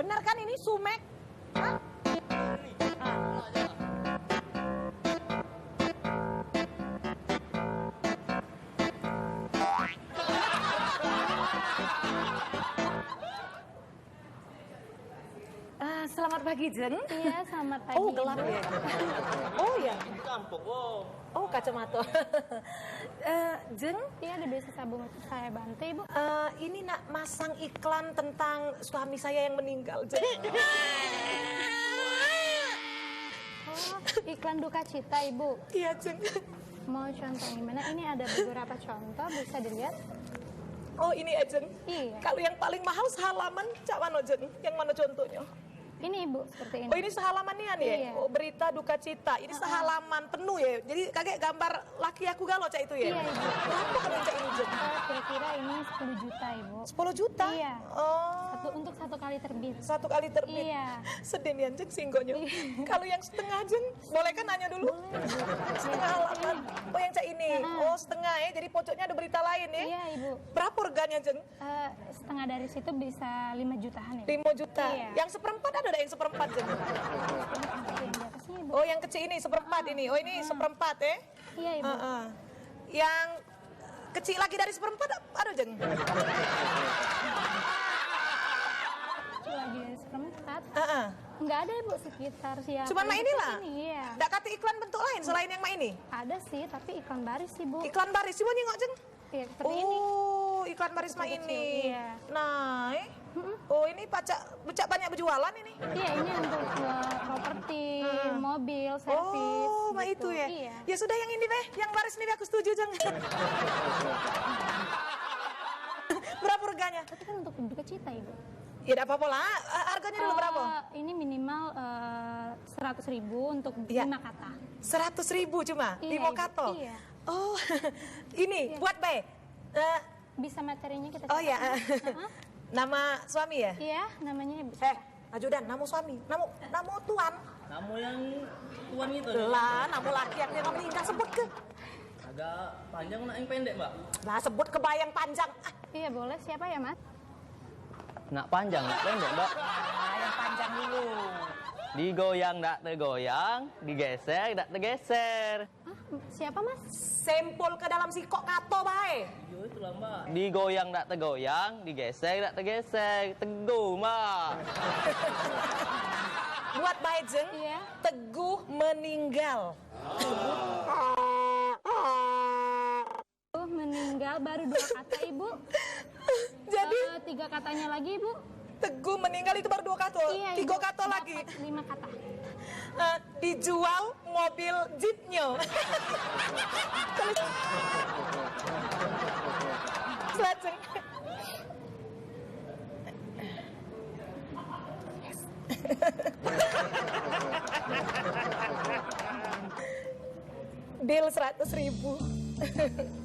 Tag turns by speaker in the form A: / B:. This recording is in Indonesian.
A: Benar kan ini sumek? Hah? Selamat pagi, Jeng.
B: Iya, selamat pagi.
A: Oh, gelap ya. Oh ya.
C: Campur, oh.
A: Oh, kacamata. Jeng,
B: Iya, ada bisa saya bantu, Ibu.
A: ini nak masang iklan tentang suami saya yang meninggal, Jeng.
B: Oh, iklan duka cita, Ibu.
A: Iya, Jeng.
B: Mau contoh gimana? Ini ada beberapa contoh, bisa dilihat.
A: Oh, ini ya, Jeng.
B: Iya.
A: Kalau yang paling mahal sehalaman, cak mana, Jeng? Yang mana contohnya?
B: Ini, Ibu, seperti ini.
A: Oh, ini sehalaman nih ya?
B: Iya.
A: Oh, berita duka cita. Ini sehalaman penuh ya. Jadi kakek gambar laki aku galau, cak itu ya?
B: Iya, Ibu.
A: Berapa kan yang cak ini, Jeng?
B: Kira-kira ini 10 juta, Ibu.
A: 10 juta?
B: Iya.
A: Oh.
B: Untuk satu kali terbit.
A: Satu kali terbit.
B: Iya.
A: Sedih nih, Jeng, singgonya.
B: Iya.
A: Kalau yang setengah, Jeng, boleh kan nanya dulu? Setengah halaman. Oh, yang cak ini. Oh, setengah ya. Jadi pojoknya ada berita lain ya?
B: Iya, Ibu.
A: Berapa organnya, Jeng?
B: Setengah dari situ bisa 5 jutaan, Ibu.
A: 5 juta.
B: Iya.
A: Yang seperempat ada yang seperempat, Jeng?
B: Yang di atasnya, Ibu.
A: Oh, yang kecil ini seperempat ini. Oh, ini seperempat ya?
B: Iya, Ibu.
A: Yang kecil lagi dari seperempat ada, Jeng?
B: Lagi dari seperempat.
A: Heeh.
B: Nggak ada, Ibu, sekitar siapa.
A: Cuman mak inilah.
B: Iya.
A: Nggak kata iklan bentuk lain selain yang mak ini?
B: Ada sih, tapi iklan baris sih, Bu.
A: Iklan baris, coba nyengok, Jeng.
B: Iya, seperti ini.
A: Oh, iklan baris mak
B: Kecil-kecil,
A: ini.
B: iya.
A: Nah, oh ini pacak banyak berjualan ini.
B: Iya, ini untuk properti, mobil, servis.
A: Oh, mak
B: gitu.
A: itu ya.
B: Iya.
A: Ya sudah yang ini deh, yang baris ini aku setuju, Jeng. Berapa harganya?
B: Tapi kan untuk duka cita, Ibu.
A: Ya tidak apa-apa lah. Harganya dulu berapa?
B: Ini minimal 100.000 untuk
A: Iya.
B: 5 kata.
A: 100.000 cuma?
B: Iya,
A: 5
B: Ibu.
A: kato?
B: Iya.
A: Oh, ini
B: Iya.
A: buat Bay.
B: Bisa materinya kita
A: Oh
B: cek.
A: ya, nama suami ya?
B: Iya, namanya Ibu.
A: Ajudan, nama suami, nama tuan.
C: Namu yang tuan itu.
A: Lah, nama laki yang dia meninggal sebut ke.
C: Agak panjang nak yang pendek, Mbak.
A: Lah, sebut ke bayang panjang.
B: Iya, boleh. Siapa ya, Mas?
D: Nak panjang, nak pendek, Mbak.
A: Yang panjang dulu.
D: Digoyang, tak tergoyang. Digeser, tak tergeser.
B: Hah, siapa, Mas?
A: Sempol ke dalam sikok kato, Bay.
C: Yo, itulah, Mbak.
D: Digoyang, tak tergoyang. Digeser, tak tergeser. Teguh, Mbak.
A: Buat Bay Jeng,
B: Iya.
A: Teguh meninggal.
B: Meninggal baru 2 kata, Ibu.
A: Jadi
B: 3 katanya lagi, Ibu.
A: Teguh meninggal itu baru 2 kato,
B: Iya,
A: 3
B: Ibu.
A: kato lagi.
B: 5 kata.
A: Dijual mobil jeepnya. Selesai. Deal 100.000.